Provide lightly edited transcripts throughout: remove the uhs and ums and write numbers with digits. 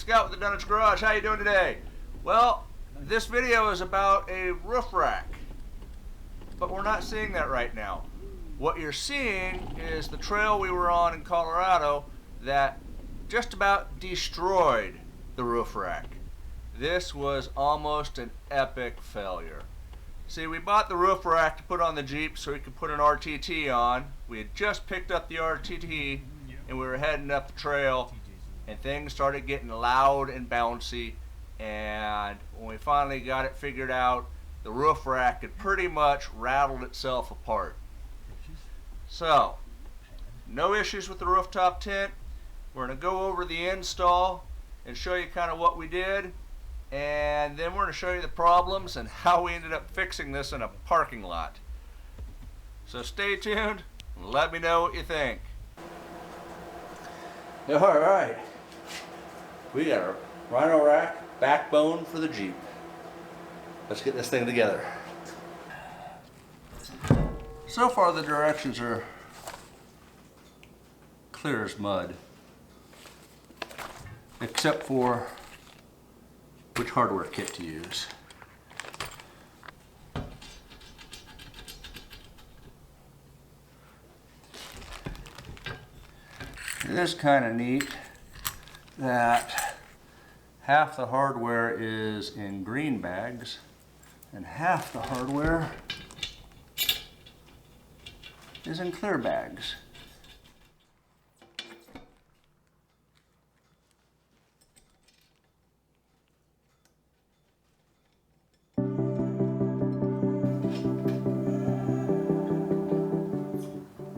Scott with the DunnageGarage. How you doing today? Well, this video is about a roof rack, but we're not seeing that right now. What you're seeing is the trail we were on in Colorado that just about destroyed the roof rack. This was almost an epic failure. See, we bought the roof rack to put on the Jeep so we could put an RTT on. We had just picked up the RTT and we were heading up the trail, and things started getting loud and bouncy, and when we finally got it figured out, the roof rack had pretty much rattled itself apart. So, no issues with the rooftop tent. We're going to go over the install and show you kind of what we did, and then we're going to show you the problems and how we ended up fixing this in a parking lot. So stay tuned and let me know what you think. Alright, we got a Rhino Rack backbone for the Jeep. Let's get this thing together. So far the directions are clear as mud, except for which hardware kit to use. It is kind of neat that half the hardware is in green bags and half the hardware is in clear bags.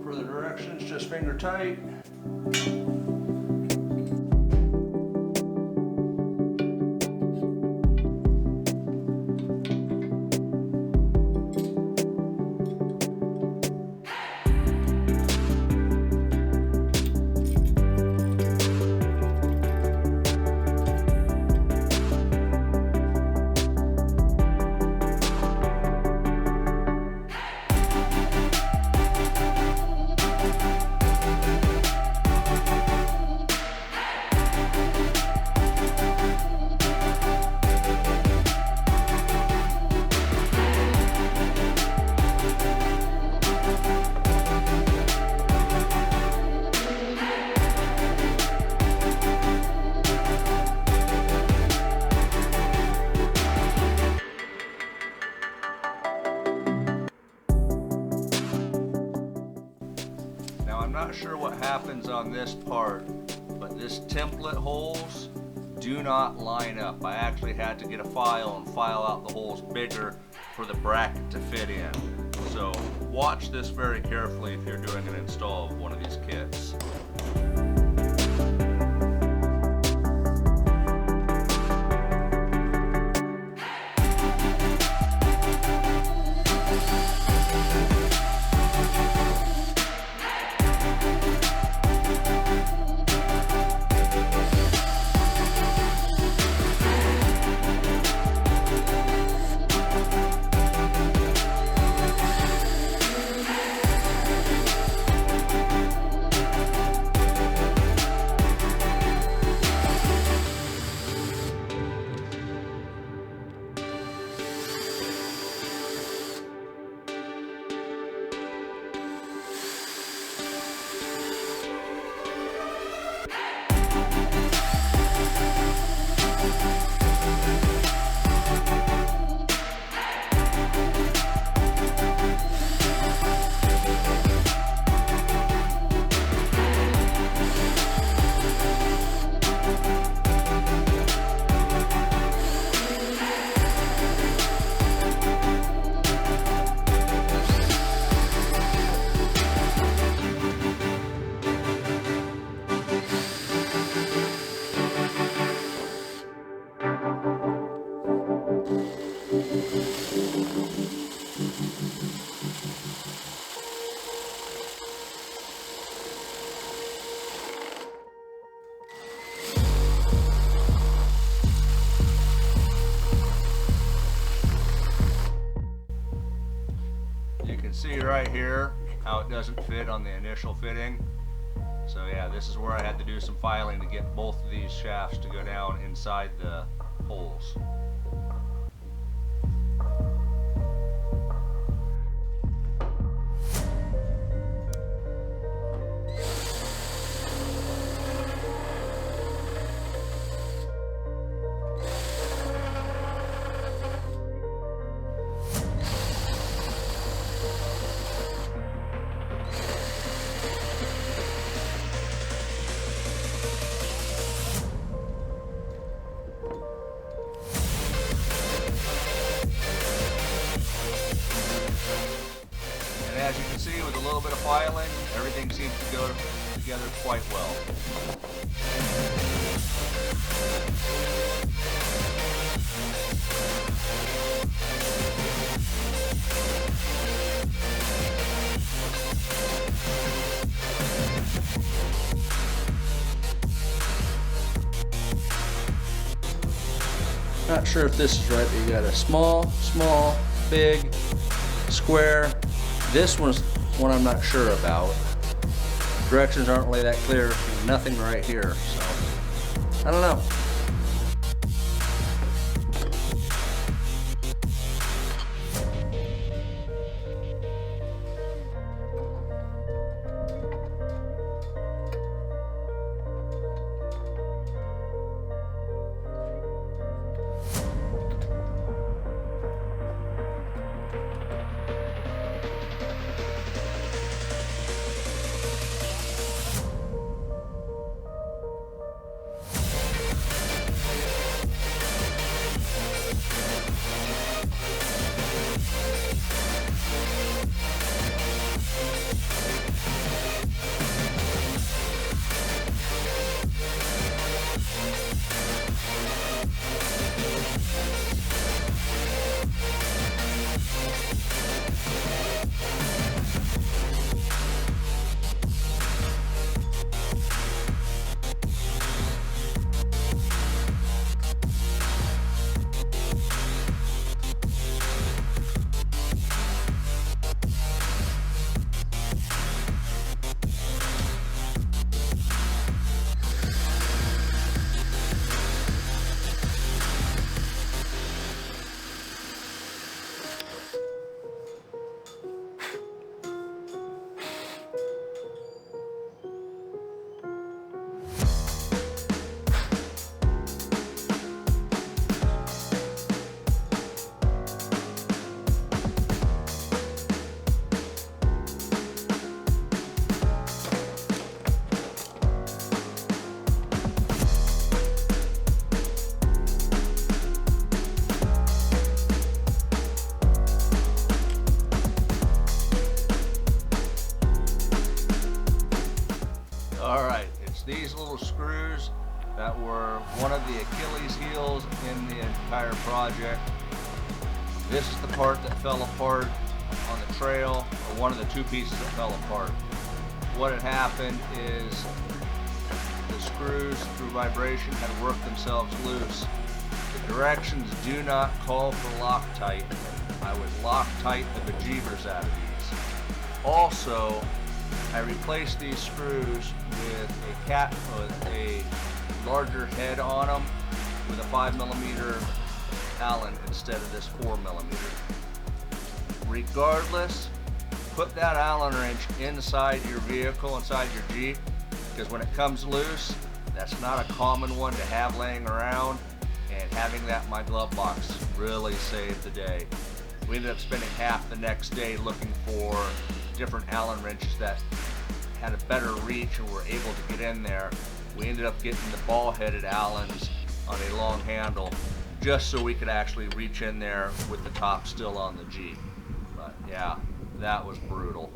For the directions, just finger tight. I'm not sure what happens on this part, but this template holes do not line up. I actually had to get a file and file out the holes bigger for the bracket to fit in. So watch this very carefully if you're doing an install of one of these kits. You can see right here how it doesn't fit on the initial fitting. So yeah, this is where I had to do some filing to get both of these shafts to go down inside the holes. As you can see, with a little bit of filing, everything seems to go together quite well. Not sure if this is right, but you got a small, big, square. This one's one I'm not sure about. Directions aren't really that clear. Nothing right here, so I don't know. These little screws that were one of the Achilles heels in the entire project. This is the part that fell apart on the trail, or one of the two pieces that fell apart. What had happened is the screws, through vibration, had worked themselves loose. The directions do not call for Loctite. I would Loctite the bejeebers out of these. Also, I replaced these screws with a larger head on them with a 5mm Allen instead of this 4mm. Regardless, put that Allen wrench inside your vehicle, inside your Jeep, because when it comes loose, that's not a common one to have laying around, and having that in my glove box really saved the day. We ended up spending half the next day looking for different Allen wrenches that had a better reach and were able to get in there. We ended up getting the ball-headed Allens on a long handle just so we could actually reach in there with the top still on the Jeep. But yeah, that was brutal.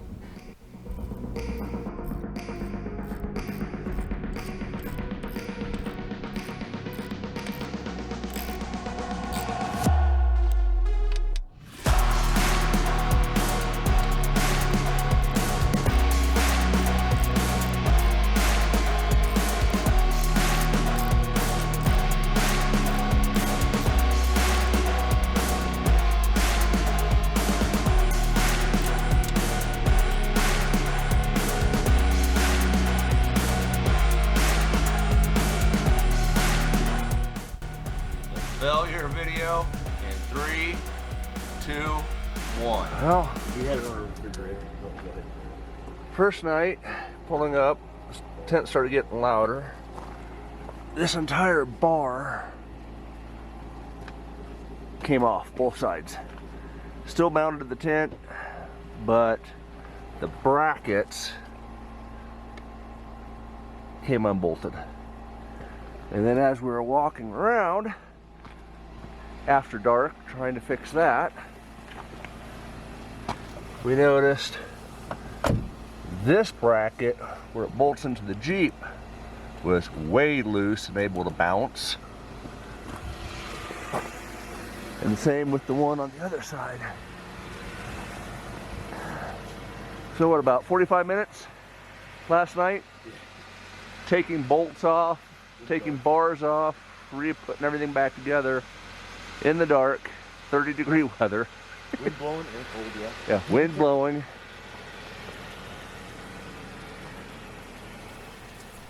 failure video in 3, 2, 1. Well, We had it on our refrigerator. Don't get it. first night, pulling up, the tent started getting louder. This entire bar came off, both sides. Still mounted to the tent, but the brackets came unbolted. And then as we were walking around after dark trying to fix that, we noticed this bracket where it bolts into the Jeep was way loose and able to bounce. And the same with the one on the other side. So what, about 45 minutes last night? Taking bolts off, taking bars off, putting everything back together in the dark, 30-degree weather. Wind blowing and cold, yeah. Yeah, wind blowing.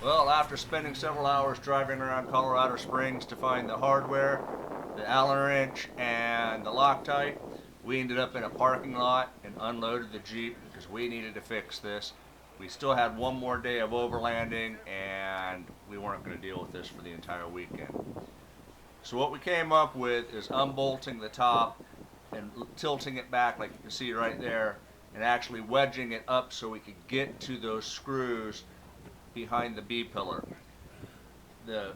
Well, after spending several hours driving around Colorado Springs to find the hardware, the Allen wrench, and the Loctite, we ended up in a parking lot and unloaded the Jeep because we needed to fix this. We still had one more day of overlanding and we weren't going to deal with this for the entire weekend. So what we came up with is unbolting the top and tilting it back like you can see right there and actually wedging it up so we could get to those screws behind the B-pillar.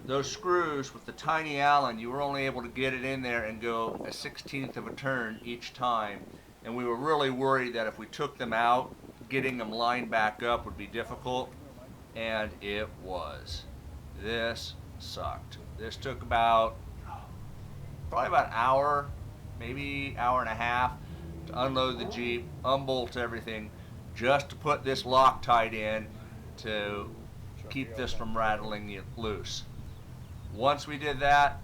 Those screws with the tiny Allen, you were only able to get it in there and go a 1/16 of a turn each time, and we were really worried that if we took them out, getting them lined back up would be difficult, and it was. This sucked. This took probably about an hour, maybe hour and a half to unload the Jeep, unbolt everything, just to put this Loctite in to keep this from rattling it loose. Once we did that,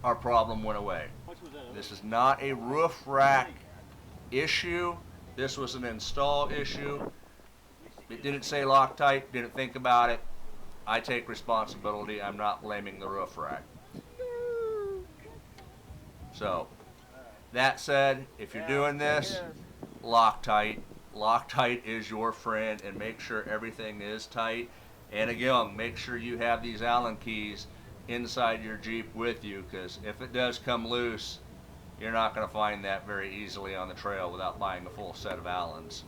our problem went away. This is not a roof rack issue. This was an install issue. It didn't say Loctite, didn't think about it. I take responsibility. I'm not blaming the roof rack. So, that said, if you're doing this, Loctite. Loctite is your friend, and make sure everything is tight. And again, make sure you have these Allen keys inside your Jeep with you, because if it does come loose, you're not going to find that very easily on the trail without buying a full set of Allens.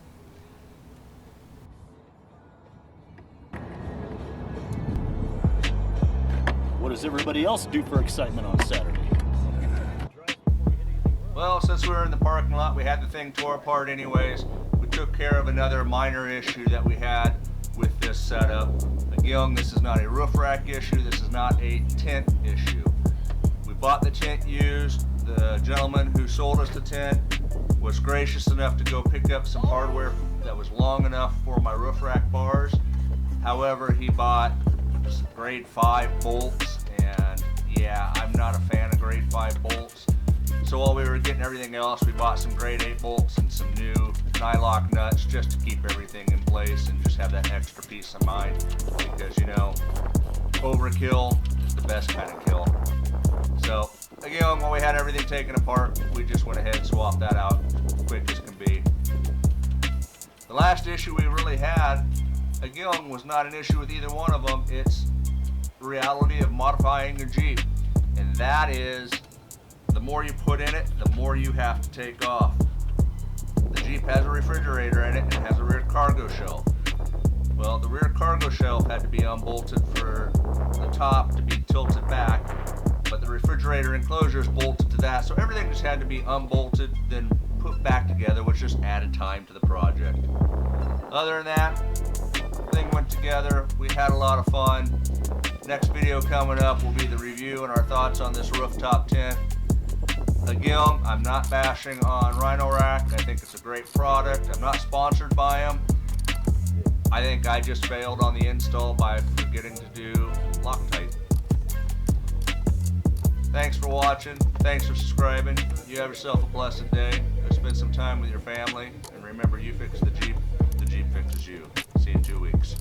What does everybody else do for excitement on Saturday? Well, since we were in the parking lot, we had the thing tore apart anyways. We took care of another minor issue that we had with this setup. Again, this is not a roof rack issue. This is not a tent issue. We bought the tent used. The gentleman who sold us the tent was gracious enough to go pick up some hardware that was long enough for my roof rack bars. However, he bought grade 5 bolts, and yeah, I'm not a fan of grade 5 bolts. So while we were getting everything else, we bought some grade 8 bolts and some new nylock nuts just to keep everything in place and just have that extra peace of mind, because you know, overkill is the best kind of kill. So again, when we had everything taken apart, we just went ahead and swapped that out quick as can be. The last issue we really had, again, was not an issue with either one of them. It's the reality of modifying your Jeep, and that is the more you put in it, the more you have to take off. The Jeep has a refrigerator in it and it has a rear cargo shelf. Well, the rear cargo shelf had to be unbolted for the top to be tilted back, but the refrigerator enclosure is bolted to that, so everything just had to be unbolted, then put back together, which just added time to the project. Other than that, the thing went together. We had a lot of fun. Next video coming up will be the review and our thoughts on this rooftop tent. Again, I'm not bashing on Rhino Rack. I think it's a great product. I'm not sponsored by them. I think I just failed on the install by forgetting to do Loctite. Thanks for watching. Thanks for subscribing. You have yourself a blessed day. Go spend some time with your family. And remember, you fix the Jeep fixes you. See you in 2 weeks.